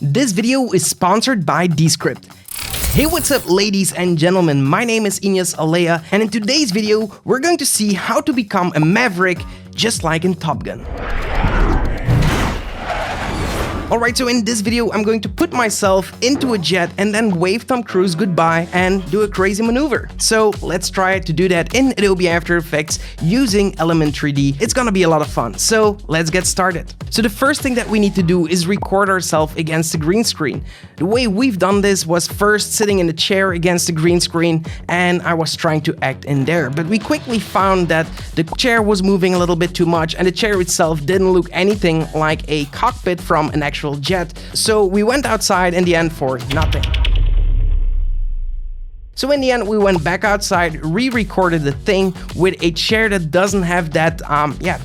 This video is sponsored by Descript. Hey, what's up ladies and gentlemen, my name is Ignace Aleya, and in today's video we're going to see how to become a Maverick just like in Top Gun. Alright, so in this video I'm going to put myself into a jet and then wave Tom Cruise goodbye and do a crazy maneuver. So let's try to do that in Adobe After Effects using Element 3D. It's gonna be a lot of fun, so let's get started. So the first thing that we need to do is record ourselves against the green screen. The way we've done this was first sitting in the chair against the green screen, and I was trying to act in there, but we quickly found that the chair was moving a little bit too much and the chair itself didn't look anything like a cockpit from an actual jet, so we went outside in the end for nothing. So in the end we went back outside, re-recorded the thing with a chair that doesn't have that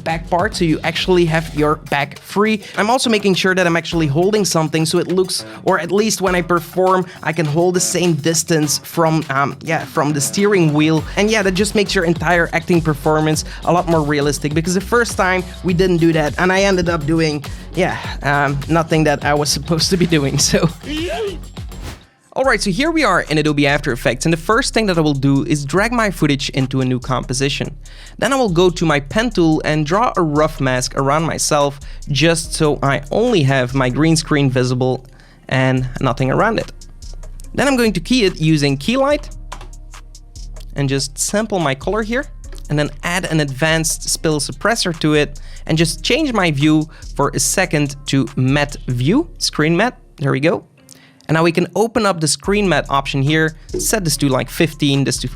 back part, so you actually have your back free. I'm also making sure that I'm actually holding something so it looks, or at least when I perform, I can hold the same distance from the steering wheel. And yeah, that just makes your entire acting performance a lot more realistic, because the first time we didn't do that and I ended up doing nothing that I was supposed to be doing, so... Alright, so here we are in Adobe After Effects, and the first thing that I will do is drag my footage into a new composition. Then I will go to my pen tool and draw a rough mask around myself, just so I only have my green screen visible and nothing around it. Then I'm going to key it using Key Light and just sample my color here, and then add an advanced spill suppressor to it and just change my view for a second to matte view, screen matte. There we go. And now we can open up the screen matte option here, set this to like 15, this to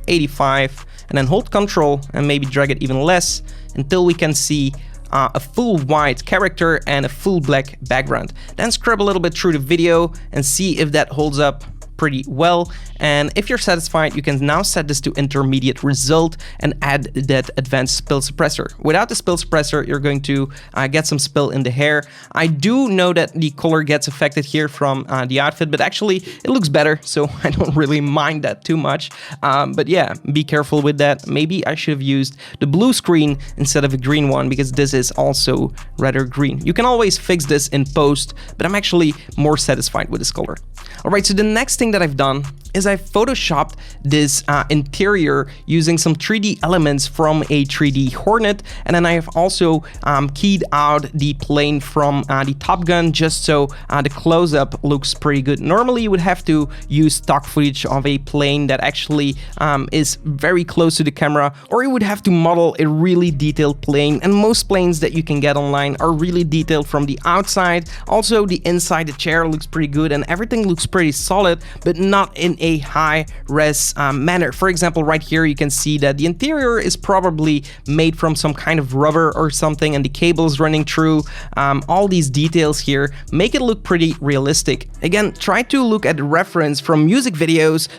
85, and then hold Control and maybe drag it even less until we can see a full white character and a full black background. Then scrub a little bit through the video and see if that holds up pretty well. And if you're satisfied, you can now set this to intermediate result and add that advanced spill suppressor. Without the spill suppressor, you're going to get some spill in the hair. I do know that the color gets affected here from the outfit, but actually it looks better, so I don't really mind that too much. But yeah, be careful with that. Maybe I should have used the blue screen instead of a green one, because this is also rather green. You can always fix this in post, but I'm actually more satisfied with this color. Alright, so the next thing that I've done is I photoshopped this interior using some 3D elements from a 3D Hornet, and then I have also keyed out the plane from the Top Gun, just so the close-up looks pretty good. Normally you would have to use stock footage of a plane that actually is very close to the camera, or you would have to model a really detailed plane, and most planes that you can get online are really detailed from the outside. Also the inside, the chair looks pretty good and everything looks pretty solid, but not in a high res manner. For example, right here you can see that the interior is probably made from some kind of rubber or something, and the cables running through. All these details here make it look pretty realistic. Again, try to look at reference from music videos,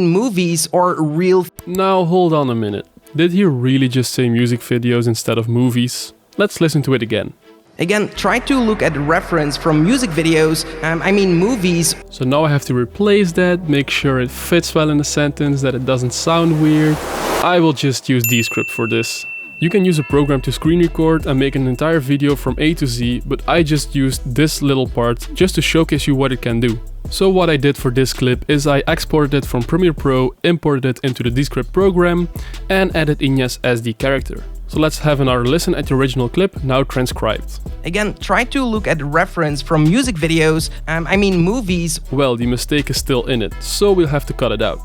movies or real... Now hold on a minute. Did he really just say music videos instead of movies? Let's listen to it again. Again, try to look at reference from music videos, movies. So now I have to replace that, make sure it fits well in the sentence, that it doesn't sound weird. I will just use Descript for this. You can use a program to screen record and make an entire video from A to Z, but I just used this little part just to showcase you what it can do. So what I did for this clip is I exported it from Premiere Pro, imported it into the Descript program, and added Ignace as the character. So let's have another listen at the original clip, now transcribed. Again, try to look at reference from music videos, movies. Well, the mistake is still in it, so we'll have to cut it out.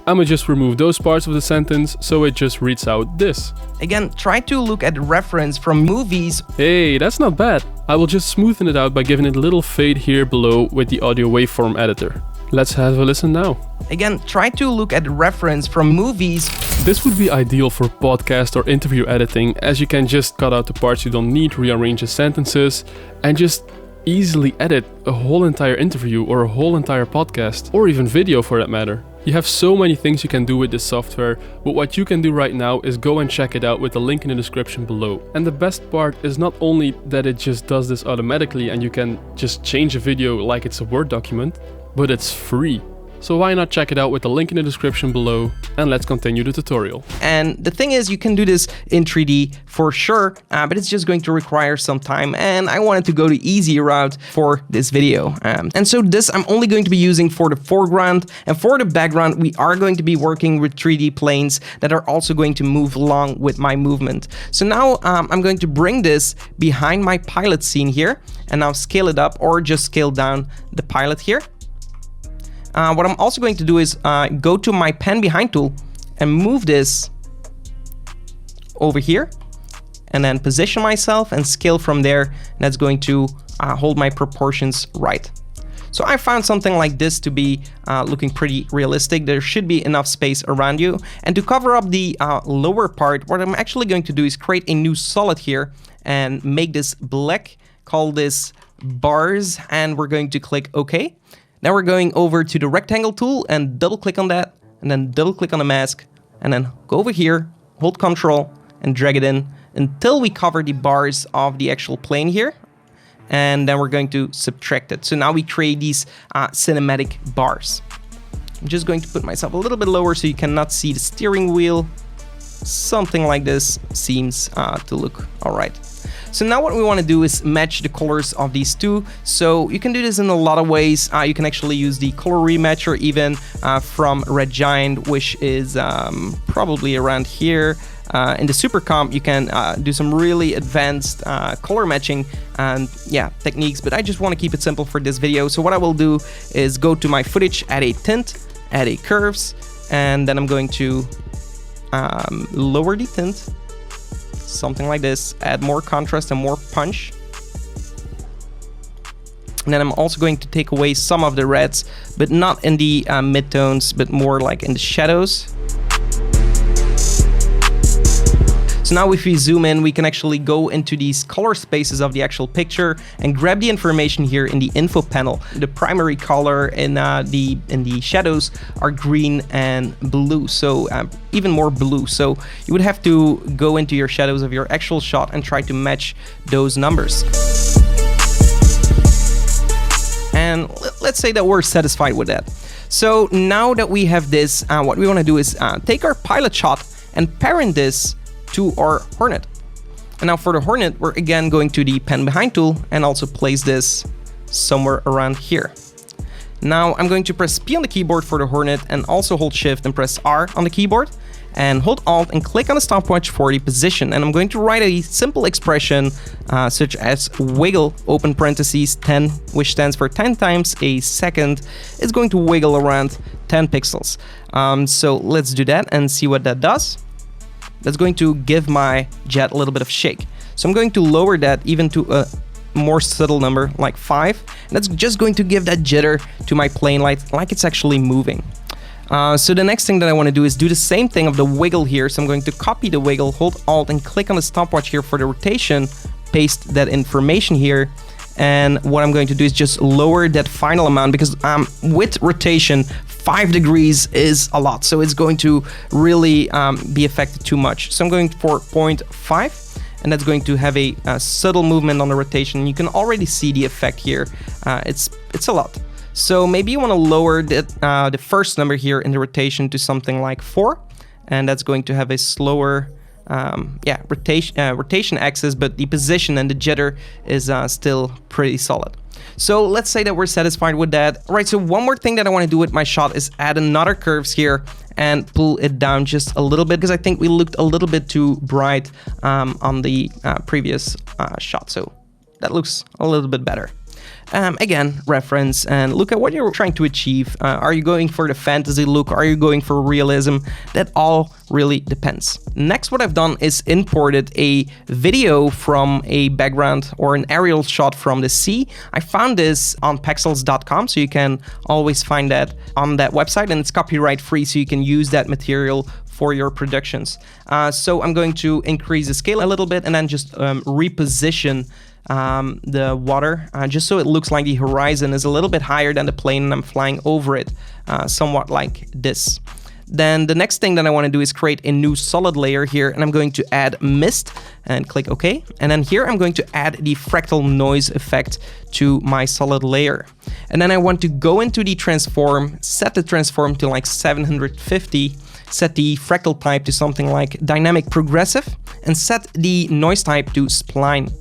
I'ma just remove those parts of the sentence, so it just reads out this. Again, try to look at reference from movies. Hey, that's not bad. I will just smoothen it out by giving it a little fade here below with the audio waveform editor. Let's have a listen now. Again, try to look at reference from movies. This would be ideal for podcast or interview editing, as you can just cut out the parts you don't need, rearrange the sentences, and just easily edit a whole entire interview or a whole entire podcast, or even video for that matter. You have so many things you can do with this software, but what you can do right now is go and check it out with the link in the description below. And the best part is not only that it just does this automatically and you can just change a video like it's a Word document, but it's free. So why not check it out with the link in the description below, and let's continue the tutorial. And the thing is, you can do this in 3D for sure, but it's just going to require some time, and I wanted to go the easy route for this video. And so this I'm only going to be using for the foreground, and for the background we are going to be working with 3D planes that are also going to move along with my movement. So now I'm going to bring this behind my pilot scene here, and now scale it up or just scale down the pilot here. What I'm also going to do is go to my pen behind tool and move this over here, and then position myself and scale from there. And that's going to hold my proportions right. So I found something like this to be looking pretty realistic. There should be enough space around you. And to cover up the lower part, what I'm actually going to do is create a new solid here and make this black, call this bars, and we're going to click OK. Now we're going over to the rectangle tool and double click on that, and then double click on the mask, and then go over here, hold Ctrl and drag it in until we cover the bars of the actual plane here. And then we're going to subtract it. So now we create these cinematic bars. I'm just going to put myself a little bit lower so you cannot see the steering wheel. Something like this seems to look all right. So now what we want to do is match the colors of these two. So you can do this in a lot of ways. You can actually use the color rematch, or even from Red Giant, which is probably around here. In the Super Comp, you can do some really advanced color matching and techniques, but I just want to keep it simple for this video. So what I will do is go to my footage, add a tint, add a curves, and then I'm going to lower the tint. Something like this, add more contrast and more punch. And then I'm also going to take away some of the reds, but not in the midtones, but more like in the shadows. So now if we zoom in, we can actually go into these color spaces of the actual picture and grab the information here in the info panel. The primary color in the shadows are green and blue, so even more blue. So you would have to go into your shadows of your actual shot and try to match those numbers. And let's say that we're satisfied with that. So now that we have this, what we want to do is take our pilot shot and parent this to our Hornet. And now for the Hornet, we're again going to the pen behind tool and also place this somewhere around here. Now I'm going to press P on the keyboard for the Hornet and also hold Shift and press R on the keyboard and hold Alt and click on the stopwatch for the position. And I'm going to write a simple expression such as wiggle, open parentheses, 10, which stands for 10 times a second. It's going to wiggle around 10 pixels. So let's do that and see what that does. That's going to give my jet a little bit of shake. So I'm going to lower that even to a more subtle number, like 5. And that's just going to give that jitter to my plane like it's actually moving. So the next thing that I want to do is do the same thing of the wiggle here. So I'm going to copy the wiggle, hold Alt, and click on the stopwatch here for the rotation, paste that information here. And what I'm going to do is just lower that final amount, because with rotation, 5 degrees is a lot, so it's going to really be affected too much. So I'm going for 0.5, and that's going to have a subtle movement on the rotation. You can already see the effect here. It's a lot. So maybe you want to lower the first number here in the rotation to something like 4, and that's going to have a slower rotation axis, but the position and the jitter is still pretty solid. So let's say that we're satisfied with that. All right, so one more thing that I want to do with my shot is add another curves here and pull it down just a little bit, because I think we looked a little bit too bright on the previous shot. So that looks a little bit better. Again, reference and look at what you're trying to achieve. Are you going for the fantasy look? Are you going for realism? That all really depends. Next, what I've done is imported a video from a background or an aerial shot from the sea. I found this on pexels.com, so you can always find that on that website, and it's copyright free, so you can use that material for your productions. So I'm going to increase the scale a little bit and then just reposition the water just so it looks like the horizon is a little bit higher than the plane and I'm flying over it, somewhat like this. Then the next thing that I want to do is create a new solid layer here, and I'm going to add mist and click OK. And then here I'm going to add the fractal noise effect to my solid layer. And then I want to go into the transform, set the transform to like 750, set the fractal type to something like dynamic progressive, and set the noise type to spline.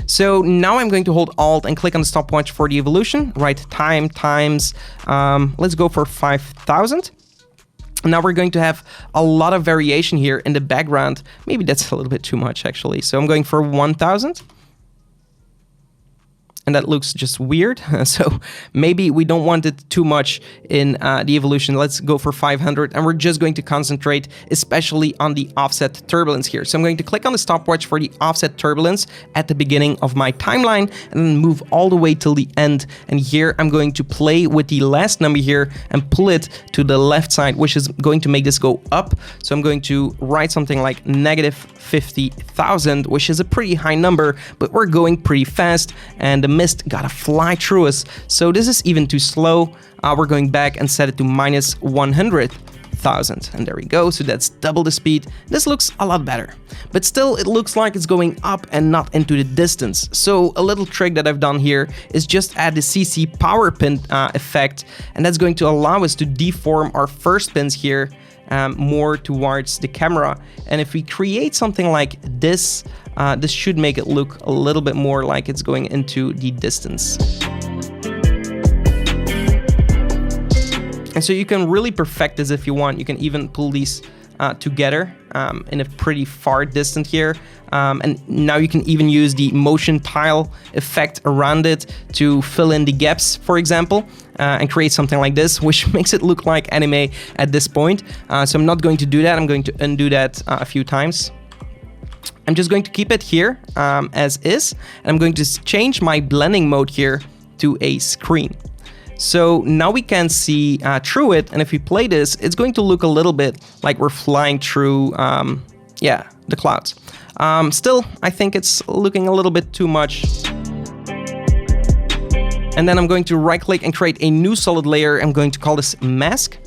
So now I'm going to hold Alt and click on the stopwatch for the evolution, write time times, let's go for 5,000. Now we're going to have a lot of variation here in the background. Maybe that's a little bit too much actually. So I'm going for 1,000. And that looks just weird. So maybe we don't want it too much in the evolution. Let's go for 500. And we're just going to concentrate especially on the offset turbulence here. So I'm going to click on the stopwatch for the offset turbulence at the beginning of my timeline and then move all the way till the end. And here I'm going to play with the last number here and pull it to the left side, which is going to make this go up. So I'm going to write something like negative 50,000, which is a pretty high number, but we're going pretty fast and the mist gotta fly through us. So this is even too slow. We're going back and set it to minus 100,000. And there we go. So that's double the speed. This looks a lot better, but still it looks like it's going up and not into the distance. So a little trick that I've done here is just add the CC power pin effect, and that's going to allow us to deform our first pins here more towards the camera. And if we create something like this, this should make it look a little bit more like it's going into the distance. And so you can really perfect this if you want. You can even pull these together in a pretty far distance here. And now you can even use the motion tile effect around it to fill in the gaps, for example, and create something like this, which makes it look like anime at this point. So I'm not going to do that. I'm going to undo that a few times. I'm just going to keep it here as is. And I'm going to change my blending mode here to a screen. So now we can see through it, and if we play this, it's going to look a little bit like we're flying through, the clouds. Still, I think it's looking a little bit too much. And then I'm going to right-click and create a new solid layer. I'm going to call this mask.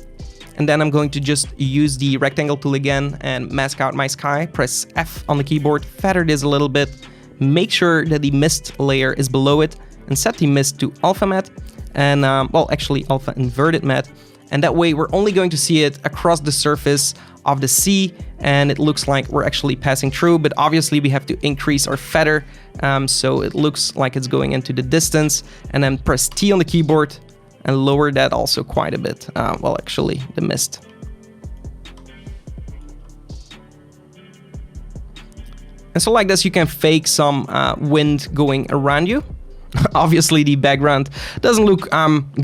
And then I'm going to just use the rectangle tool again and mask out my sky. Press F on the keyboard, feather this a little bit. Make sure that the mist layer is below it, and set the mist to alpha matte. And actually alpha inverted matte, and that way we're only going to see it across the surface of the sea, and it looks like we're actually passing through, but obviously we have to increase our feather so it looks like it's going into the distance. And then press T on the keyboard and lower that also quite a bit, actually the mist. And so like this you can fake some wind going around you. Obviously the background doesn't look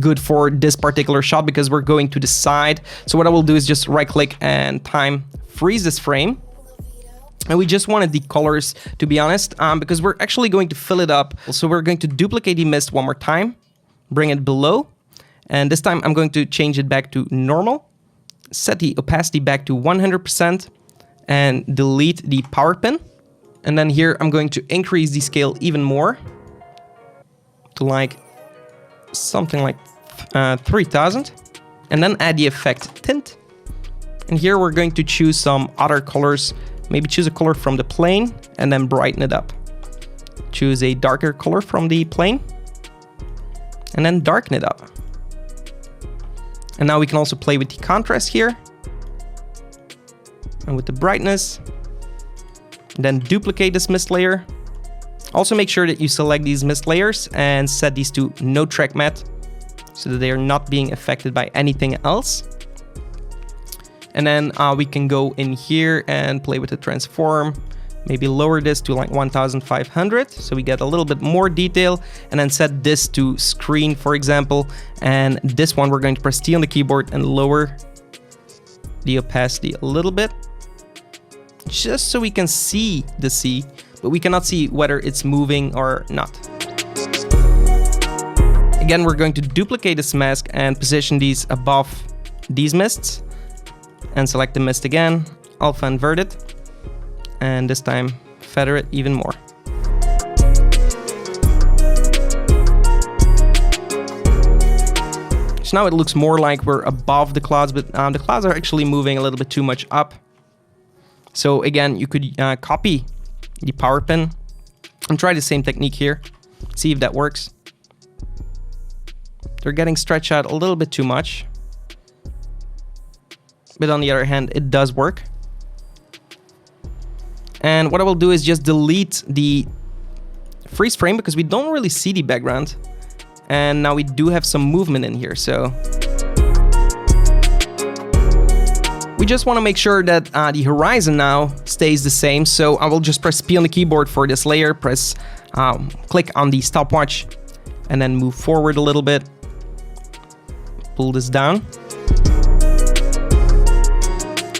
good for this particular shot because we're going to the side. So what I will do is just right click and time freeze this frame. And we just wanted the colors, to be honest, because we're actually going to fill it up. So we're going to duplicate the mist one more time, bring it below. And this time I'm going to change it back to normal, set the opacity back to 100% and delete the power pin. And then here I'm going to increase the scale even more. Like something like 3000, and then add the effect tint. And here we're going to choose some other colors. Maybe choose a color from the plane and then brighten it up. Choose a darker color from the plane and then darken it up. And now we can also play with the contrast here and with the brightness. And then duplicate this mist layer. Also make sure that you select these mist layers and set these to no track matte so that they are not being affected by anything else. And then we can go in here and play with the transform. Maybe lower this to like 1500 so we get a little bit more detail, and then set this to screen, for example. And this one we're going to press T on the keyboard and lower the opacity a little bit, just so we can see the sea, but we cannot see whether it's moving or not. Again, we're going to duplicate this mask and position these above these mists, and select the mist again, alpha invert it, and this time feather it even more. So now it looks more like we're above the clouds, but the clouds are actually moving a little bit too much up. So again, you could copy the power pin and try the same technique here. See if that works. They're getting stretched out a little bit too much. But on the other hand, it does work. And what I will do is just delete the freeze frame because we don't really see the background. And now we do have some movement in here, so we just want to make sure that the horizon now stays the same. So I will just press P on the keyboard for this layer, press click on the stopwatch, and then move forward a little bit. Pull this down.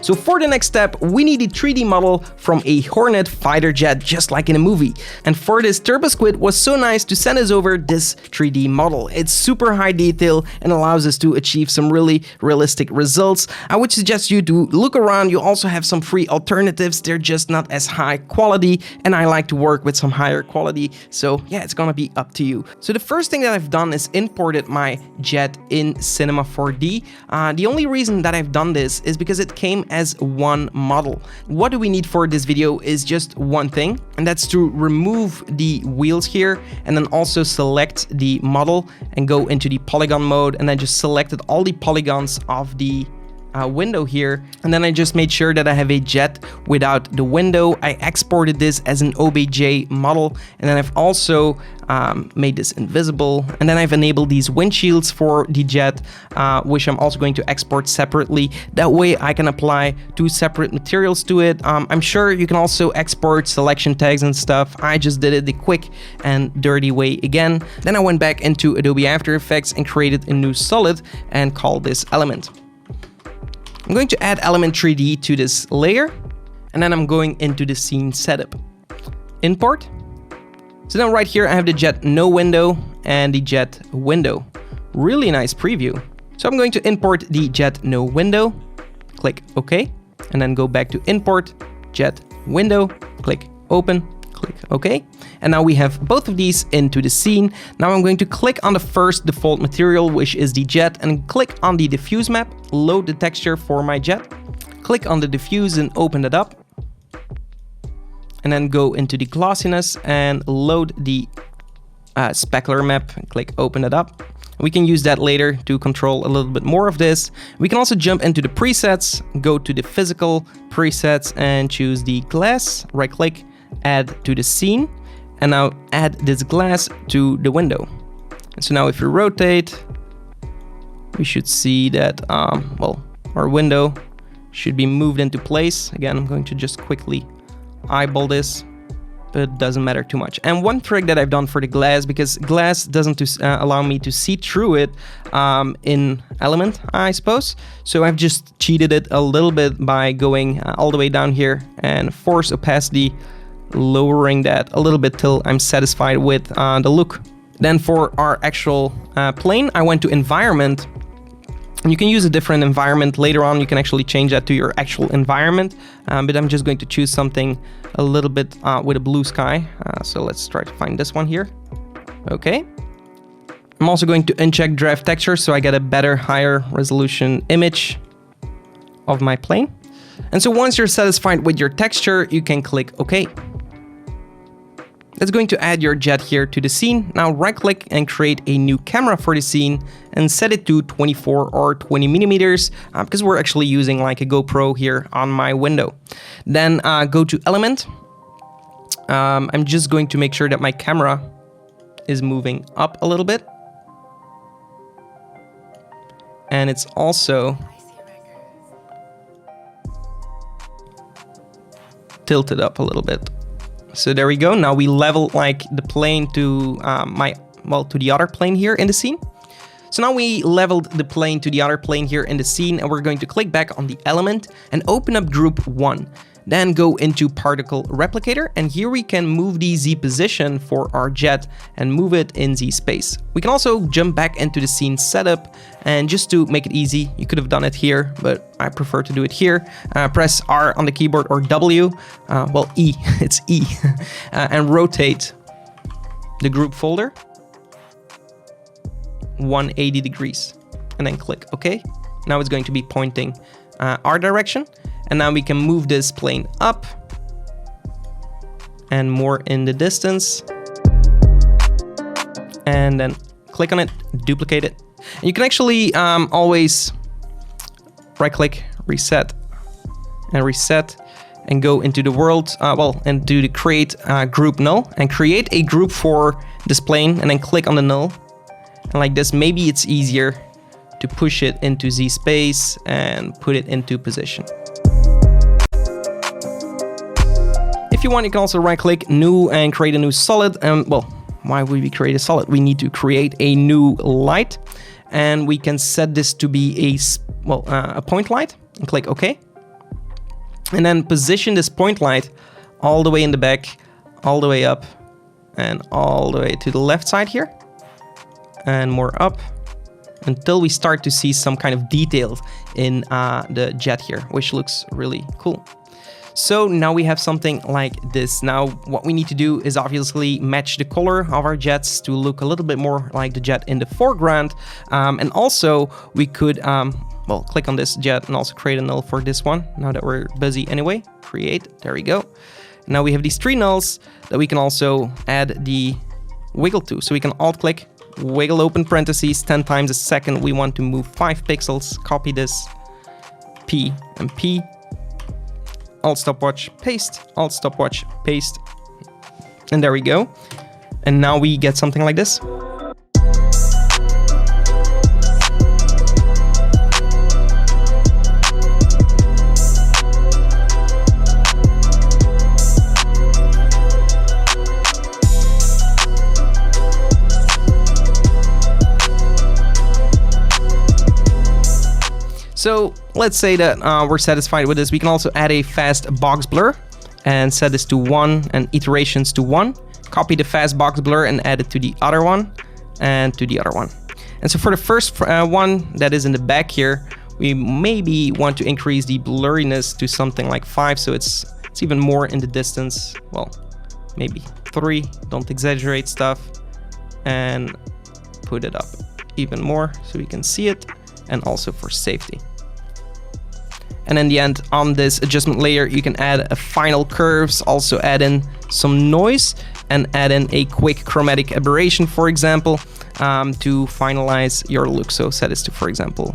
So for the next step, we need a 3D model from a Hornet fighter jet, just like in a movie. And for this, TurboSquid was so nice to send us over this 3D model. It's super high detail and allows us to achieve some really realistic results. I would suggest you to look around. You also have some free alternatives. They're just not as high quality, and I like to work with some higher quality. So yeah, it's gonna be up to you. So the first thing that I've done is imported my jet in Cinema 4D. The only reason that I've done this is because it came as one model. What do we need for this video is just one thing, and that's to remove the wheels here and then also select the model and go into the polygon mode, and then just selected all the polygons of the window here, and then I just made sure that I have a jet without the window. I exported this as an OBJ model, and then I've also made this invisible, and then I've enabled these windshields for the jet, which I'm also going to export separately. That way I can apply two separate materials to it. I'm sure you can also export selection tags and stuff. I just did it the quick and dirty way again. Then I went back into Adobe After Effects and created a new solid and called this element. I'm going to add element 3D to this layer, and then I'm going into the scene setup. Import. So now right here I have the jet no window and the jet window. Really nice preview. So I'm going to import the jet no window, click OK, and then go back to import jet window, click open, click OK. And now we have both of these into the scene. Now I'm going to click on the first default material, which is the jet, and click on the diffuse map, load the texture for my jet, click on the diffuse and open it up. And then go into the glossiness and load the specular map, and click open it up. We can use that later to control a little bit more of this. We can also jump into the presets, go to the physical presets and choose the glass, right click, add to the scene, and now add this glass to the window. And so now if we rotate, we should see that, well, our window should be moved into place. Again, I'm going to just quickly eyeball this, but it doesn't matter too much. And one trick that I've done for the glass, because glass doesn't allow me to see through it in Element, I suppose. So I've just cheated it a little bit by going all the way down here and force opacity, lowering that a little bit till I'm satisfied with the look. Then for our actual plane, I went to environment. And you can use a different environment later on. You can actually change that to your actual environment, but I'm just going to choose something a little bit with a blue sky. So let's try to find this one here. Okay. I'm also going to uncheck draft texture so I get a better, higher resolution image of my plane. And so once you're satisfied with your texture, you can click OK. That's going to add your jet here to the scene. Now right click and create a new camera for the scene and set it to 24 or 20 millimeters because we're actually using like a GoPro here on my window. Then go to element. I'm just going to make sure that my camera is moving up a little bit. And it's also tilted up a little bit. So there we go. Now we level like the plane to to the other plane here in the scene. So now we leveled the plane to the other plane here in the scene, and we're going to click back on the element and open up group 1. Then go into particle replicator, and here we can move the Z position for our jet and move it in Z space. We can also jump back into the scene setup, and just to make it easy, you could have done it here, but I prefer to do it here. Press R on the keyboard or W, well E, it's E, and rotate the group folder 180 degrees. and then click OK. Now it's going to be pointing our direction. And now we can move this plane up and more in the distance. And then click on it, duplicate it. And you can actually always right click, reset, and go into the world, and do the create group null, and create a group for this plane, and then click on the null. And like this, maybe it's easier to push it into Z space and put it into position. If you want, you can also right click, new, and create a new solid. Why would we create a solid? We need to create a new light, and we can set this to be a point light, and click OK. And then position this point light all the way in the back, all the way up, and all the way to the left side here, and more up, until we start to see some kind of detail in the jet here, which looks really cool. So now we have something like this. Now what we need to do is obviously match the color of our jets to look a little bit more like the jet in the foreground. And also we could click on this jet and also create a null for this one. Now that we're busy anyway, create, there we go. Now we have these 3 nulls that we can also add the wiggle to. So we can alt click, wiggle open parentheses 10 times a second. We want to move 5 pixels, copy this, P and P. Alt stopwatch, paste, alt stopwatch, paste. And there we go. And now we get something like this. So let's say that we're satisfied with this. We can also add a fast box blur and set this to 1 and iterations to 1. Copy the fast box blur and add it to the other one and to the other one. And so for the first one that is in the back here, we maybe want to increase the blurriness to something like 5, so it's even more in the distance. Well, maybe 3, don't exaggerate stuff, and put it up even more so we can see it, and also for safety. And in the end, on this adjustment layer, you can add a final curves, also add in some noise, and add in a quick chromatic aberration, for example, to finalize your look. So set this to, for example,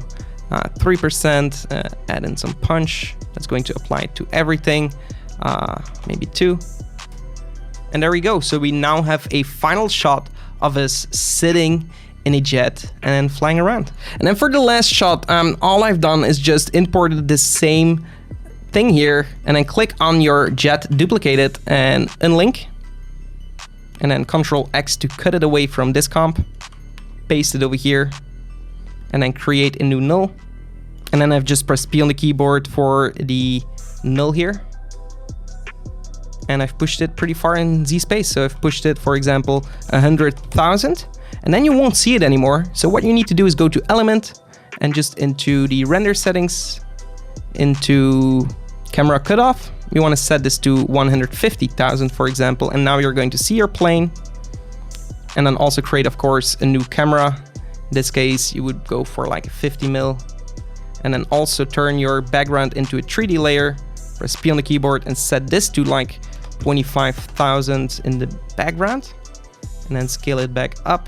3%, add in some punch. That's going to apply to everything, maybe 2. And there we go. So we now have a final shot of us sitting in a jet and then flying around. And then for the last shot, all I've done is just imported the same thing here, and then click on your jet, duplicate it, and unlink. And then Ctrl X to cut it away from this comp, paste it over here, and then create a new null. And then I've just pressed P on the keyboard for the null here. And I've pushed it pretty far in Z space. So I've pushed it, for example, 100,000. And then you won't see it anymore. So what you need to do is go to Element and just into the render settings, into camera cutoff. We want to set this to 150,000, for example. And now you're going to see your plane. And then also create, of course, a new camera. In this case, you would go for like 50 mil. And then also turn your background into a 3D layer. Press P on the keyboard and set this to like 25,000 in the background. And then scale it back up.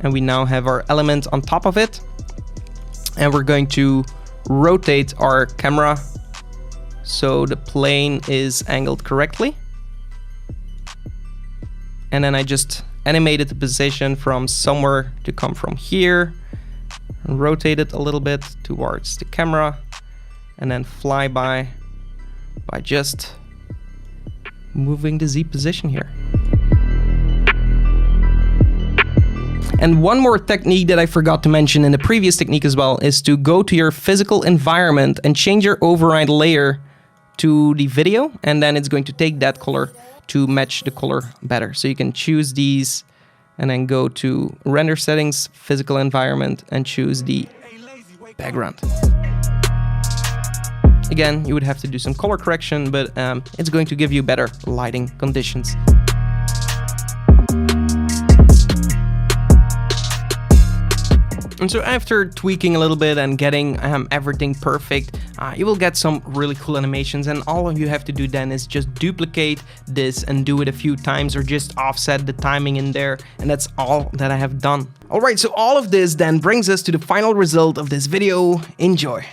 And we now have our element on top of it. And we're going to rotate our camera so the plane is angled correctly. And then I just animated the position from somewhere to come from here. And rotate it a little bit towards the camera. And then fly by just moving the Z position here. And one more technique that I forgot to mention in the previous technique as well is to go to your physical environment and change your override layer to the video, and then it's going to take that color to match the color better. So you can choose these and then go to render settings, physical environment, and choose the background. Again, you would have to do some color correction, but it's going to give you better lighting conditions. And so after tweaking a little bit and getting everything perfect, you will get some really cool animations, and all you have to do then is just duplicate this and do it a few times, or just offset the timing in there, and that's all that I have done. Alright, so all of this then brings us to the final result of this video. Enjoy!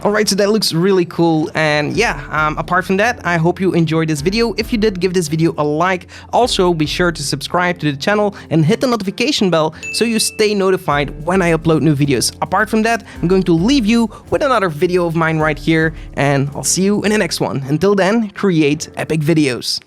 Alright, so that looks really cool, and yeah, apart from that, I hope you enjoyed this video. If you did, give this video a like. Also, be sure to subscribe to the channel and hit the notification bell so you stay notified when I upload new videos. Apart from that, I'm going to leave you with another video of mine right here, and I'll see you in the next one. Until then, create epic videos.